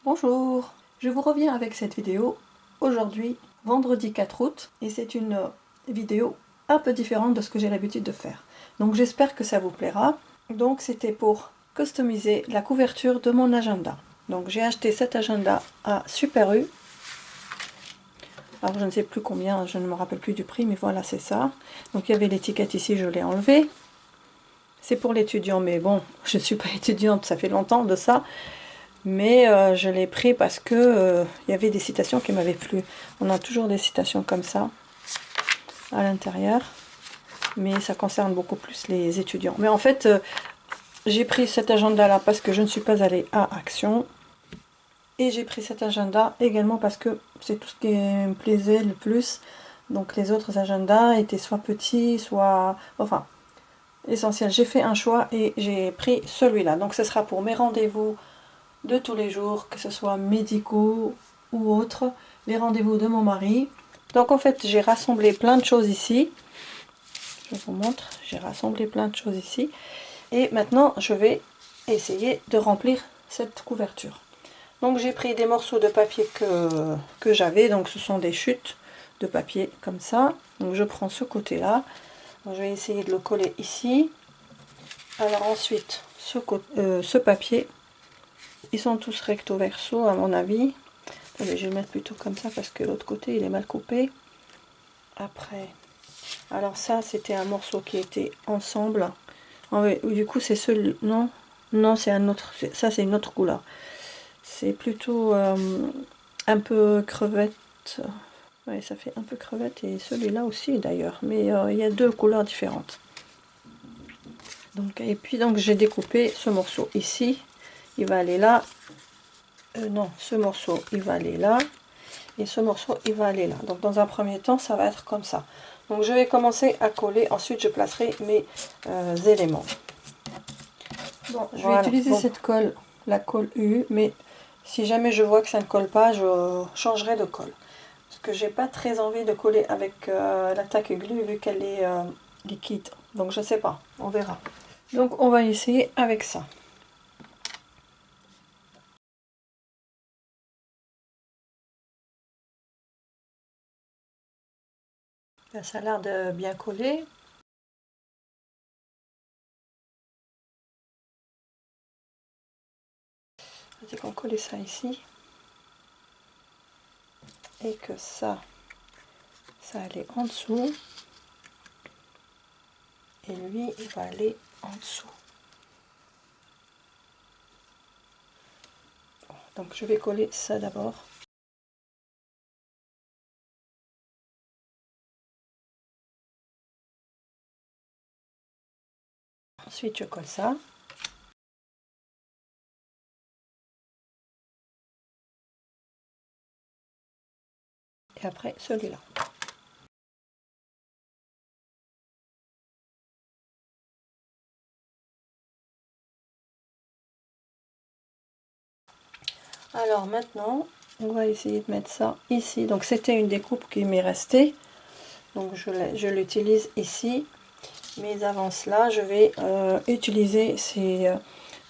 Bonjour, je vous reviens avec cette vidéo aujourd'hui, vendredi 4 août, et c'est une vidéo un peu différente de ce que j'ai l'habitude de faire. Donc j'espère que ça vous plaira. Donc c'était pour customiser la couverture de mon agenda. Donc j'ai acheté cet agenda à Super U. Alors je ne sais plus combien, je ne me rappelle plus du prix, mais voilà, c'est ça. Donc il y avait l'étiquette ici, je l'ai enlevée. C'est pour l'étudiant, mais bon, je ne suis pas étudiante, ça fait longtemps de ça. Mais je l'ai pris parce que il y avait des citations qui m'avaient plu. On a toujours des citations comme ça à l'intérieur, mais ça concerne beaucoup plus les étudiants. Mais en fait, j'ai pris cet agenda là parce que je ne suis pas allée à Action, et j'ai pris cet agenda également parce que c'est tout ce qui me plaisait le plus. Donc les autres agendas étaient soit petits, soit... Enfin, essentiel. J'ai fait un choix et j'ai pris celui-là. Donc ce sera pour mes rendez-vous de tous les jours, que ce soit médicaux ou autres, les rendez-vous de mon mari. Donc en fait j'ai rassemblé plein de choses ici, je vous montre, j'ai rassemblé plein de choses ici, et maintenant je vais essayer de remplir cette couverture. Donc j'ai pris des morceaux de papier que j'avais, donc ce sont des chutes de papier comme ça. Donc je prends ce côté là, je vais essayer de le coller ici. Alors ensuite ce papier, ils sont tous recto verso à mon avis. Allez, je vais le mettre plutôt comme ça parce que l'autre côté il est mal coupé. Après, alors ça c'était un morceau qui était ensemble. Ah oui, du coup c'est celui, non, non c'est un autre, ça c'est une autre couleur. C'est plutôt un peu crevette. Ouais, ça fait un peu crevette, et celui-là aussi d'ailleurs, mais il y a deux couleurs différentes. Donc, et puis donc j'ai découpé ce morceau ici, il va aller là. Non, ce morceau il va aller là, et ce morceau il va aller là. Donc dans un premier temps ça va être comme ça. Donc je vais commencer à coller, ensuite je placerai mes éléments. Bon, je vais utiliser cette colle, la colle U, mais si jamais je vois que ça ne colle pas, je changerai de colle. Parce que j'ai pas très envie de coller avec la tack glue vu qu'elle est liquide. Donc je sais pas, on verra. Donc on va essayer avec ça. Là, ça a l'air de bien coller. C'est qu'on colle ça ici. Et que ça allait en dessous. Et lui, il va aller en dessous. Donc je vais coller ça d'abord. Ensuite je colle ça. Et après celui-là. Alors maintenant, on va essayer de mettre ça ici. Donc c'était une découpe qui m'est restée. Donc je l'utilise ici. Mais avant cela, je vais utiliser ces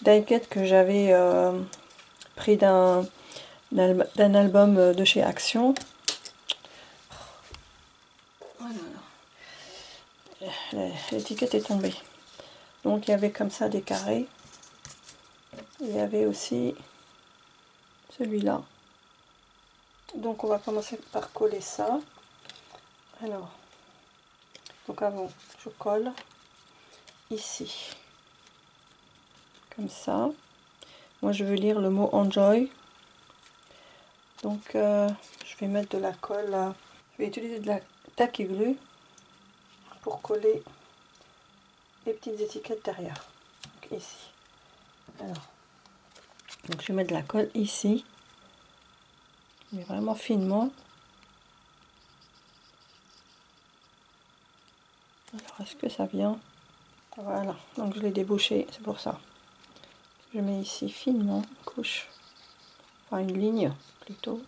die cuts que j'avais pris d'un album de chez Action. L'étiquette est tombée. Donc il y avait comme ça des carrés. Il y avait aussi celui-là. Donc on va commencer par coller ça. Alors, donc avant, je colle ici. Comme ça. Moi je veux lire le mot enjoy. Donc je vais mettre de la colle. Je vais utiliser de la tack glue pour coller les petites étiquettes derrière. Donc ici. Alors, donc je vais mettre de la colle ici, mais vraiment finement. Alors est-ce que ça vient? Voilà, donc je l'ai débouché, c'est pour ça. Je mets ici finement une couche, enfin une ligne plutôt.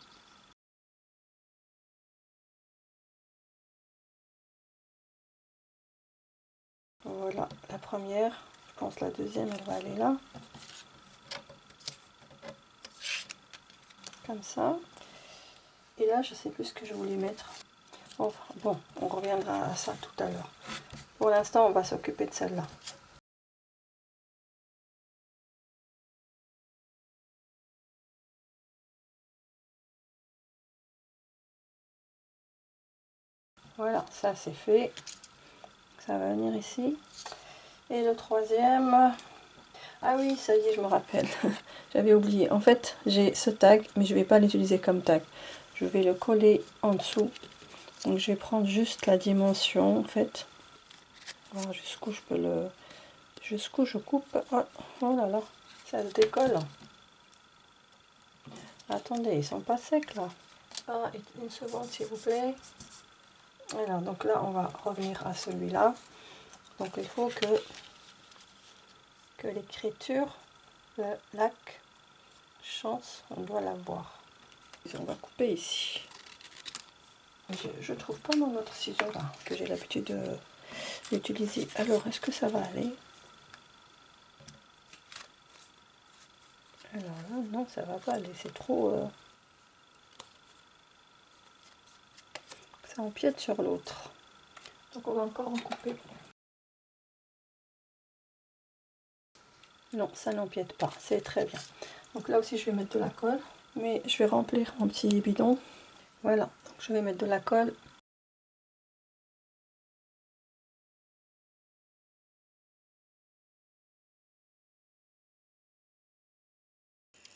Voilà la première, je pense la deuxième elle va aller là. comme ça. Et là, je sais plus ce que je voulais mettre. Enfin, bon, on reviendra à ça tout à l'heure. Pour l'instant, on va s'occuper de celle-là. Voilà, ça c'est fait. Ça va venir ici. Et le troisième... Ah oui, ça y est, je me rappelle. J'avais oublié. En fait, j'ai ce tag, mais je ne vais pas l'utiliser comme tag. Je vais le coller en dessous. Donc je vais prendre juste la dimension, en fait. Voilà, jusqu'où je peux le... Jusqu'où je coupe. Oh, oh là là, ça se décolle. Attendez, ils sont pas secs là. Ah, une seconde s'il vous plaît. Voilà, donc là on va revenir à celui-là. Donc il faut que l'écriture, le lac, chance, on doit la voir. On va couper ici. Je trouve pas mon autre ciseau là, que j'ai l'habitude d'utiliser. Alors, est-ce que ça va aller? Alors là, non, ça va pas aller, c'est trop... Ça empiète sur l'autre. Donc on va encore en couper. Non, ça n'empiète pas, c'est très bien. Donc là aussi, je vais mettre de la colle. Mais je vais remplir mon petit bidon. Voilà, donc je vais mettre de la colle.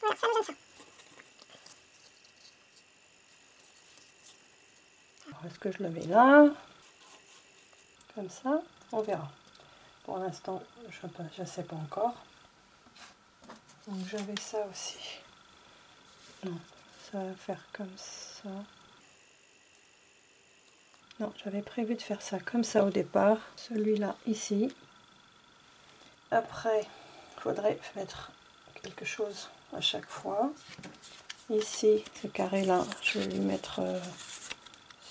Voilà, ça nous donne ça. Est-ce que je le mets là? Comme ça, on verra. Pour l'instant, je ne sais pas encore. Donc j'avais ça aussi. Non, ça va faire comme ça. Non, j'avais prévu de faire ça comme ça au départ. Celui-là ici. Après, il faudrait mettre quelque chose à chaque fois. Ici, ce carré-là, je vais lui mettre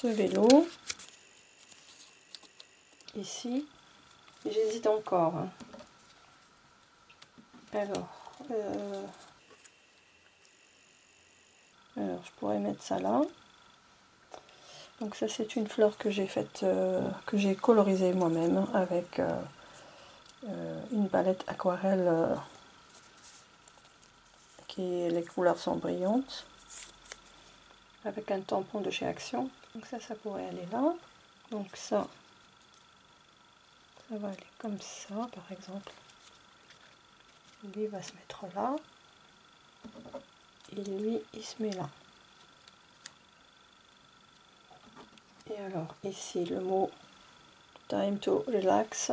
ce vélo. Ici, j'hésite encore. Hein. Alors, je pourrais mettre ça là. Donc ça, c'est une fleur que j'ai faite, que j'ai colorisée moi-même avec une palette aquarelle les couleurs sont brillantes, avec un tampon de chez Action. Donc ça pourrait aller là. Donc ça va aller comme ça, par exemple. Lui va se mettre là. Et lui, il se met là. Et alors, ici, le mot Time to Relax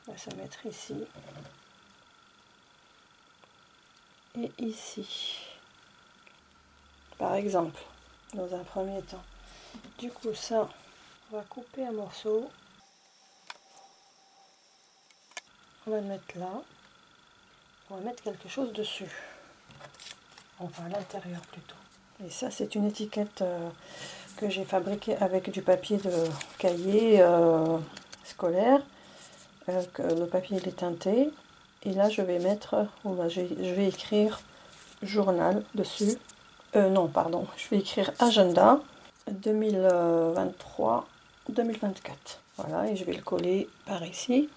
va se mettre ici. Et ici. Par exemple, dans un premier temps. Du coup, ça, on va couper un morceau. On va le mettre là. On va mettre quelque chose dessus. Enfin, à l'intérieur plutôt. Et ça, c'est une étiquette que j'ai fabriquée avec du papier de cahier scolaire. Que le papier il est teinté. Et là, je vais mettre, je vais écrire journal dessus. Non, pardon, je vais écrire agenda 2023-2024. Voilà, et je vais le coller par ici.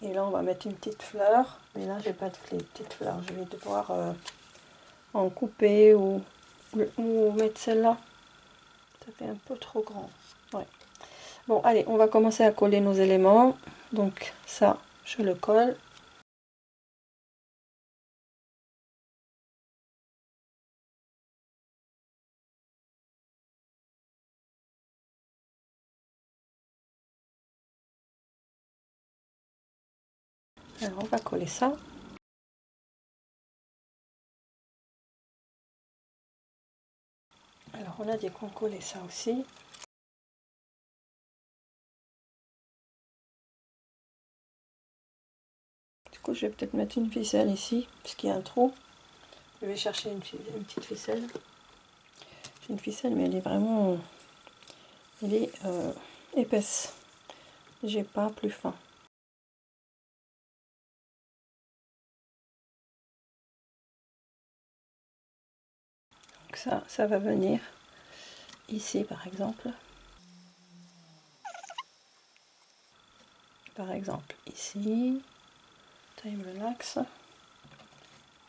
Et là, on va mettre une petite fleur. Mais là, j'ai pas de petite fleur. Je vais devoir en couper ou mettre celle-là. Ça fait un peu trop grand. Ouais. Bon, allez, on va commencer à coller nos éléments. Donc ça, je le colle. Alors, on va coller ça. Alors, on a dit qu'on collait ça aussi. Du coup, je vais peut-être mettre une ficelle ici, puisqu'il y a un trou. Je vais chercher une petite ficelle. J'ai une ficelle, mais elle est vraiment... Elle est épaisse. J'ai pas plus fin. Donc ça va venir ici par exemple. Par exemple ici, time relax.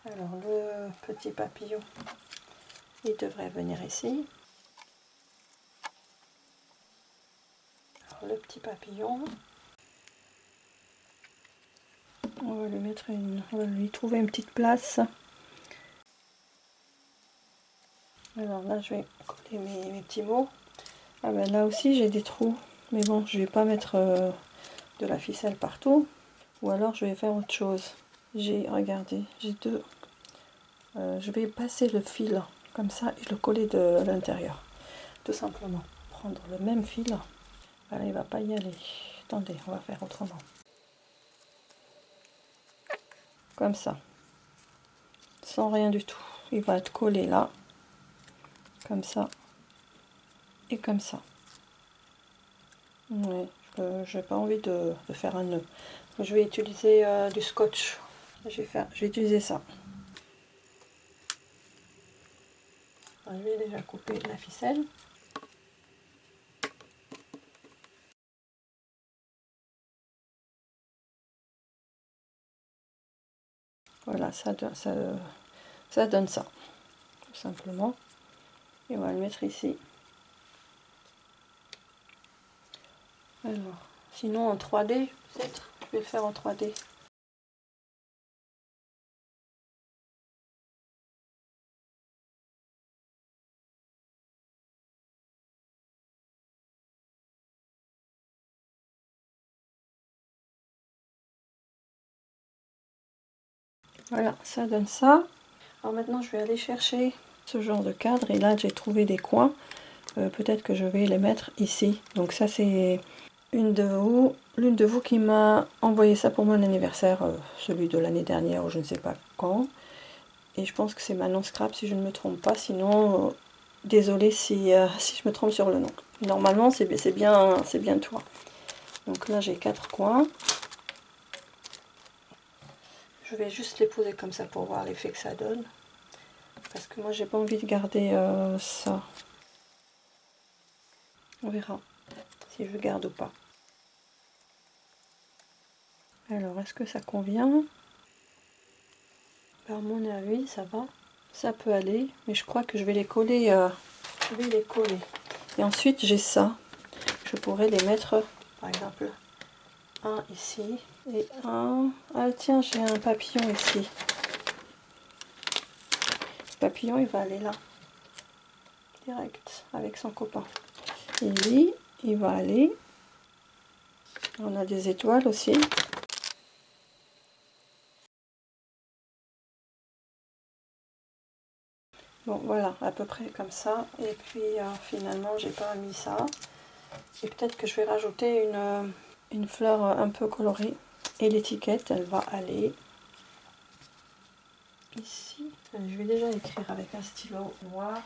Alors le petit papillon, il devrait venir ici. Alors, le petit papillon, on va lui mettre on va lui trouver une petite place. Alors là je vais coller mes petits mots. Ah ben là aussi j'ai des trous, mais bon je vais pas mettre de la ficelle partout, ou alors je vais faire autre chose. Regardez, j'ai deux. Je vais passer le fil comme ça et le coller de l'intérieur. Tout simplement. Prendre le même fil. Voilà, il va pas y aller. Attendez, on va faire autrement. Comme ça. Sans rien du tout. Il va être collé là. Comme ça. Et comme ça. Ouais, je n'ai pas envie de faire un nœud. Je vais utiliser du scotch. Je vais utiliser ça. Je vais déjà couper la ficelle. Voilà, ça donne ça, tout simplement. Et on va le mettre ici. Alors, sinon en 3D, peut-être, je vais le faire en 3D. Voilà, ça donne ça. Alors maintenant, je vais aller chercher ce genre de cadre. Et là, j'ai trouvé des coins. Peut-être que je vais les mettre ici. Donc ça, c'est l'une de vous qui m'a envoyé ça pour mon anniversaire, celui de l'année dernière ou je ne sais pas quand. Et je pense que c'est Manon Scrap si je ne me trompe pas. Sinon, désolée si je me trompe sur le nom. Normalement, c'est bien toi. Donc là, j'ai 4 coins. Je vais juste les poser comme ça pour voir l'effet que ça donne. Parce que moi, j'ai pas envie de garder ça. On verra si je garde ou pas. Alors, est-ce que ça convient? À mon avis, ça va. Ça peut aller, mais je crois que je vais les coller. Et ensuite, j'ai ça. Je pourrais les mettre, par exemple, un ici et un... Ah tiens, j'ai un papillon ici. Le papillon, il va aller là. Direct, avec son copain. Et lui, il va aller... On a des étoiles aussi. Bon, voilà, à peu près comme ça. Et puis, finalement, j'ai pas mis ça. Et peut-être que je vais rajouter une fleur un peu colorée. Et l'étiquette, elle va aller ici. Je vais déjà écrire avec un stylo noir.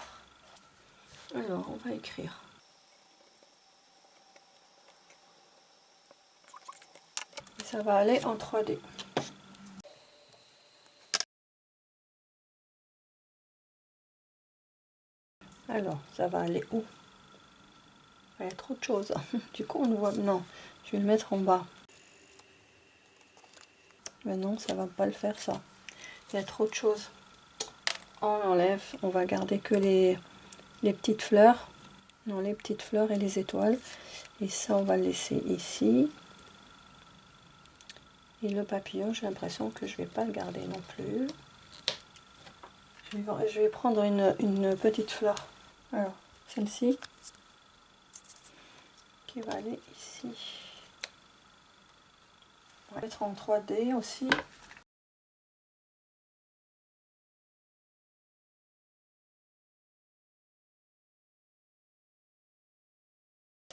Alors, on va écrire. Et ça va aller en 3D. Alors, ça va aller où? Il y a trop de choses. Du coup, on ne voit... Non, je vais le mettre en bas. Mais non, ça va pas le faire, ça. Il y a trop de choses. On enlève. On va garder que les petites fleurs. Non, les petites fleurs et les étoiles. Et ça, on va le laisser ici. Et le papillon, j'ai l'impression que je vais pas le garder non plus. Je vais prendre une petite fleur. Alors, celle-ci. Qui va aller ici. On va mettre en 3D aussi.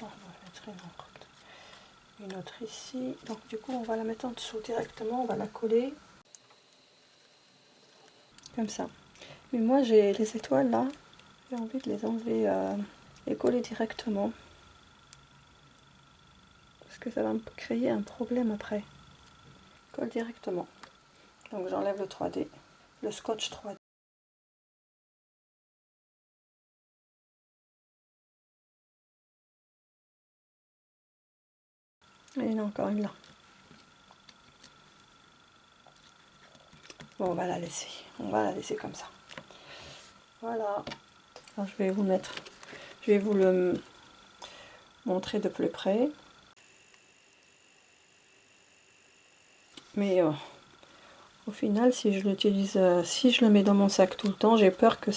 On va mettre une autre ici. Donc du coup, on va la mettre en dessous directement. On va la coller. Comme ça. Mais moi, j'ai les étoiles là. J'ai envie de les enlever et coller directement. Parce que ça va me créer un problème après. Colle directement. Donc j'enlève le 3D. Le scotch 3D. Et non, encore une là. Bon, on va la laisser. On va la laisser comme ça. Voilà. Alors, je vais vous le montrer de plus près. Mais au final, si je l'utilise, si je le mets dans mon sac tout le temps, j'ai peur que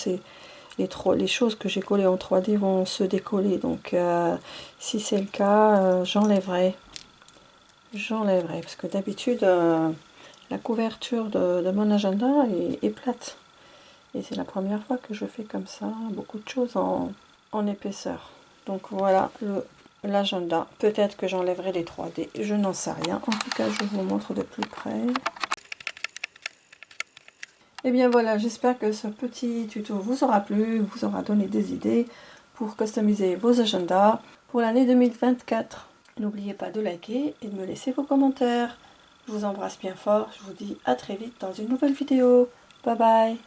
les choses que j'ai collées en 3D vont se décoller. Donc, si c'est le cas, j'enlèverai. J'enlèverai. Parce que d'habitude, la couverture de mon agenda est plate. Et c'est la première fois que je fais comme ça, beaucoup de choses en épaisseur. Donc voilà l'agenda. Peut-être que j'enlèverai les 3D, je n'en sais rien. En tout cas, je vous montre de plus près. Et bien voilà, j'espère que ce petit tuto vous aura plu, vous aura donné des idées pour customiser vos agendas pour l'année 2024. N'oubliez pas de liker et de me laisser vos commentaires. Je vous embrasse bien fort, je vous dis à très vite dans une nouvelle vidéo. Bye bye.